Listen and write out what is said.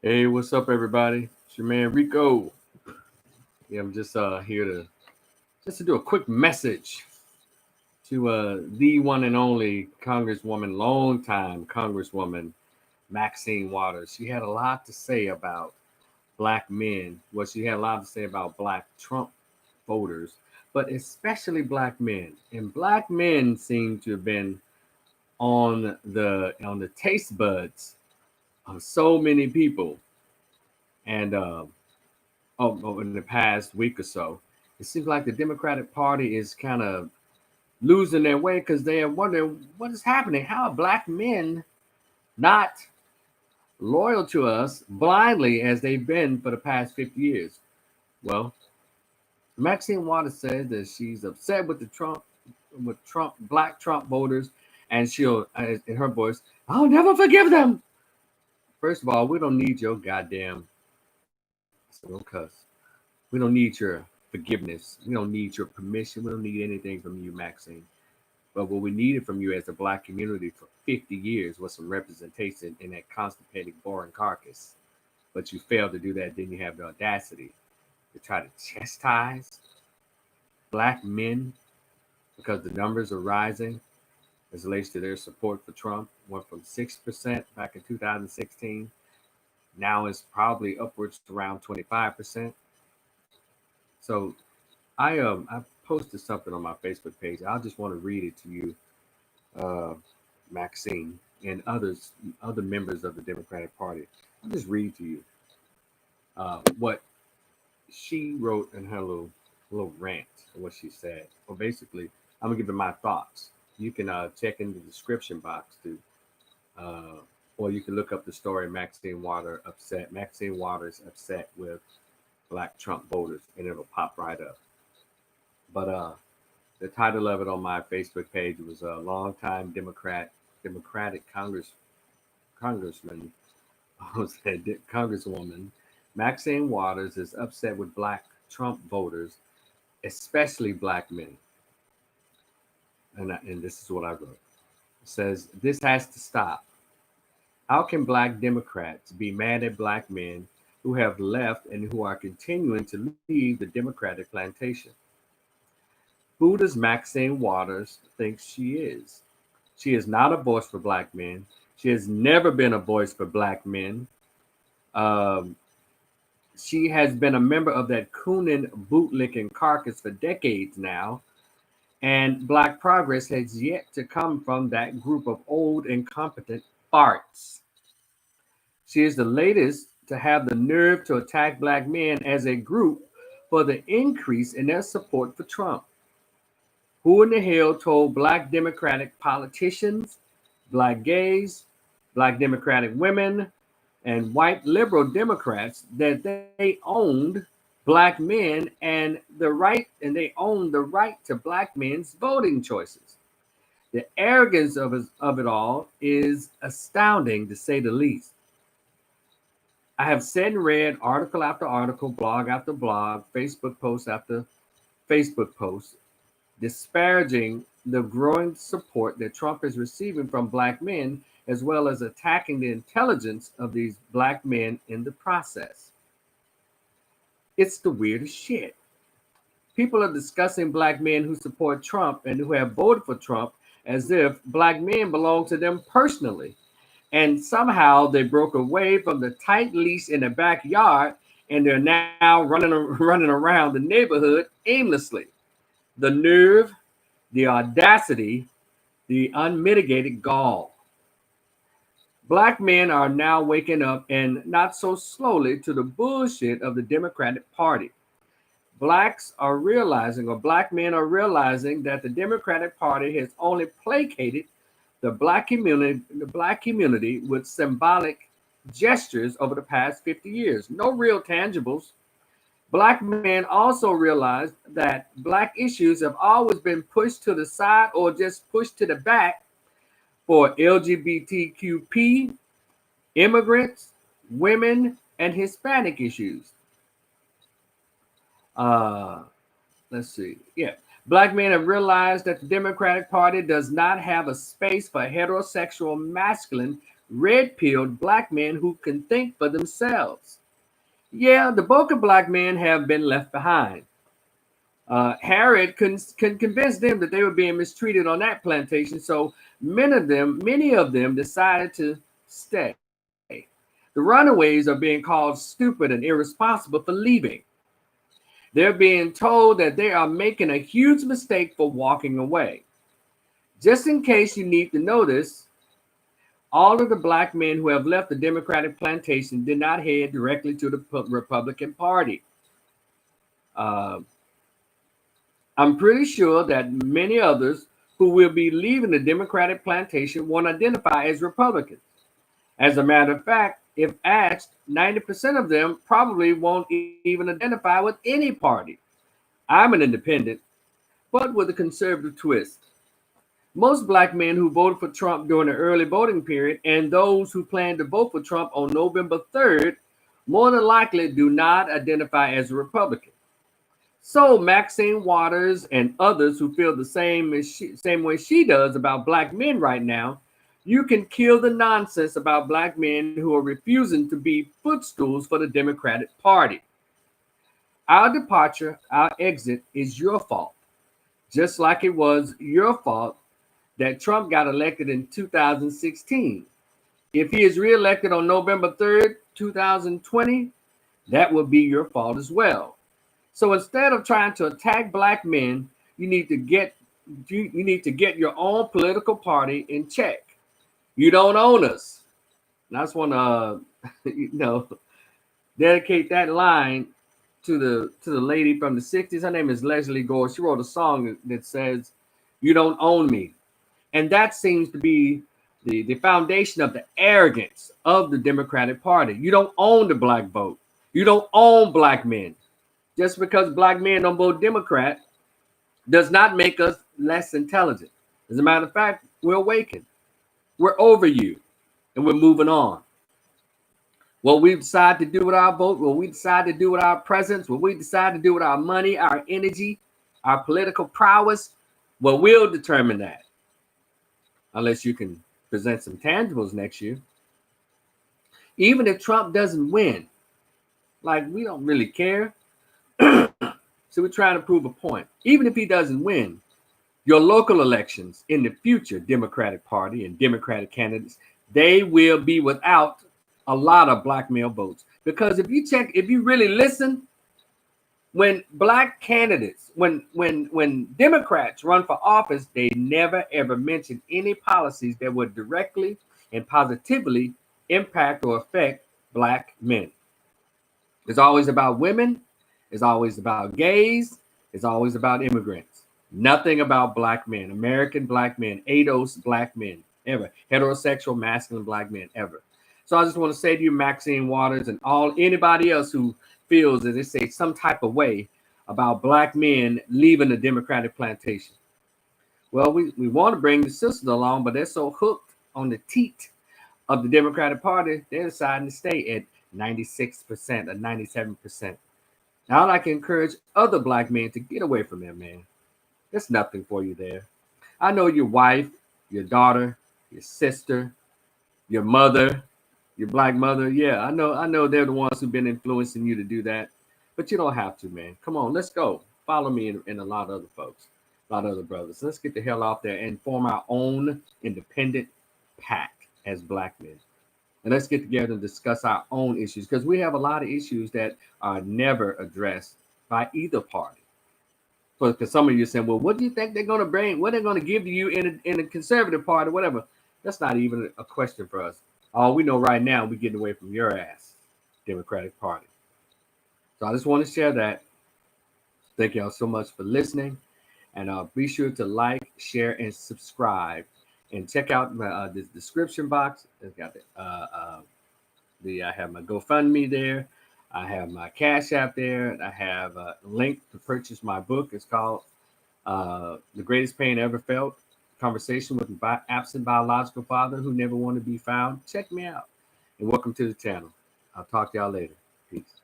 Hey, what's up, everybody? It's your man Rico. Yeah, I'm just here to do a quick message to the one and only Congresswoman, longtime Congresswoman Maxine Waters. She had a lot to say about black men. Well, she had a lot to say about black Trump voters, but especially black men. And black men seem to have been on the taste buds of so many people. And in the past week or so, it seems like the Democratic Party is kind of losing their way because they are wondering what is happening. How are black men not loyal to us blindly as they've been for the past 50 years? Well, Maxine Waters says that she's upset with black Trump voters, and she'll, in her voice, I'll never forgive them. First of all, we don't need your goddamn, so don't cuss. We don't need your forgiveness. We don't need your permission. We don't need anything from you, Maxine. But what we needed from you as a black community for 50 years was some representation in that constipated, boring carcass. But you failed to do that. Then you have the audacity to try to chastise black men because the numbers are rising as it relates to their support for Trump. Went from 6% back in 2016. Now it's probably upwards to around 25%. So I posted something on my Facebook page. I just want to read it to you, uh, Maxine, and other members of the Democratic Party. I'll just read to you what she wrote in her little rant, or what she said. Well, basically, I'm gonna give you my thoughts. You can check in the description box too, uh, or you can look up the story Maxine Waters upset with Black Trump voters, and it'll pop right up. But the title of it on my Facebook page was a longtime Democratic Congressman, Congresswoman Maxine Waters is upset with Black Trump voters, especially black men. And this is what I wrote. It says, this has to stop. How can black Democrats be mad at black men who have left and who are continuing to leave the Democratic plantation? Who does Maxine Waters think she is? She is not a voice for black men. She has never been a voice for black men. Um, she has been a member of that Coonan bootlicking carcass for decades now, and Black progress has yet to come from that group of old, incompetent farts. She is the latest to have the nerve to attack black men as a group for the increase in their support for Trump. Who in the hell told black Democratic politicians, black gays, black Democratic women, and white liberal Democrats that they owned black men and they owned the right to black men's voting choices? The arrogance of it all is astounding to say the least. I have said and read article after article, blog after blog, Facebook post after Facebook post, disparaging the growing support that Trump is receiving from black men, as well as attacking the intelligence of these black men in the process. It's the weirdest shit. People are discussing black men who support Trump and who have voted for Trump as if black men belong to them personally. And somehow they broke away from the tight leash in the backyard and they're now running around the neighborhood aimlessly. The nerve, the audacity, the unmitigated gall. Black men are now waking up, and not so slowly, to the bullshit of the Democratic Party. Blacks are realizing, or black men are realizing, that the Democratic Party has only placated the black community with symbolic gestures over the past 50 years. No real tangibles. Black men also realized that black issues have always been pushed to the side or just pushed to the back for LGBTQP, immigrants, women, and Hispanic issues. Uh, let's see. Yeah. Black men have realized that the Democratic Party does not have a space for heterosexual masculine red-pilled black men who can think for themselves. Yeah, the bulk of black men have been left behind. Harriet can convince them that they were being mistreated on that plantation, so many of them decided to stay. The runaways are being called stupid and irresponsible for leaving. They're being told that they are making a huge mistake for walking away. Just in case you need to know this, all of the black men who have left the Democratic plantation did not head directly to the Republican Party. Uh, I'm pretty sure that many others who will be leaving the Democratic plantation won't identify as Republicans. As a matter of fact, if asked, 90% of them probably won't even identify with any party. I'm an independent, but with a conservative twist. Most black men who voted for Trump during the early voting period and those who plan to vote for Trump on November 3rd more than likely do not identify as a Republican. So Maxine Waters and others who feel the same way she does about black men right now, you can kill the nonsense about black men who are refusing to be footstools for the Democratic Party. Our departure, our exit is your fault, just like it was your fault that Trump got elected in 2016. If he is reelected on November 3rd, 2020, that will be your fault as well. So instead of trying to attack black men, you need to get your own political party in check. You don't own us. And I just want to dedicate that line to the lady from the 60s. Her name is Leslie Gore. She wrote a song that says, "You don't own me." And that seems to be the foundation of the arrogance of the Democratic Party. You don't own the black vote. You don't own black men. Just because black men don't vote Democrat does not make us less intelligent. As a matter of fact, we're awakened. We're over you, and we're moving on. What we decide to do with our vote, what we decide to do with our presence, what we decide to do with our money, our energy, our political prowess, well, we'll determine that. Unless you can present some tangibles next year. Even if Trump doesn't win, like we don't really care. So we're trying to prove a point. Even if he doesn't win, your local elections in the future, Democratic Party and Democratic candidates, they will be without a lot of black male votes. Because if you really listen, when black candidates, when Democrats run for office, they never ever mention any policies that would directly and positively impact or affect black men. It's always about women. It's always about gays. It's always about immigrants. Nothing about black men, American black men, ADOS black men, ever. Heterosexual, masculine black men, ever. So I just want to say to you, Maxine Waters, and anybody else who feels, as they say, some type of way about black men leaving the Democratic plantation. Well, we want to bring the sisters along, but they're so hooked on the teat of the Democratic Party, they're deciding to stay at 96% or 97%. Now I'd like to encourage other black men to get away from them, man. There's nothing for you there. I know your wife, your daughter, your sister, your mother, your black mother. Yeah, I know they're the ones who've been influencing you to do that. But you don't have to, man. Come on, let's go. Follow me and a lot of other folks, a lot of other brothers. Let's get the hell out there and form our own independent pack as black men. And let's get together and discuss our own issues, because we have a lot of issues that are never addressed by either party. Because some of you are saying, well, what do you think they're going to bring? What they're going to give to you in a conservative party, whatever? That's not even a question for us. All we know right now, we're getting away from your ass, Democratic Party. So I just want to share that. Thank y'all so much for listening. And be sure to like, share, and subscribe. And check out the description box. It's got I have my GoFundMe there. I have my Cash App there. I have a link to purchase my book. It's called The Greatest Pain Ever Felt: Conversation with an Absent Biological Father Who Never Wanted to Be Found. Check me out. And welcome to the channel. I'll talk to y'all later. Peace.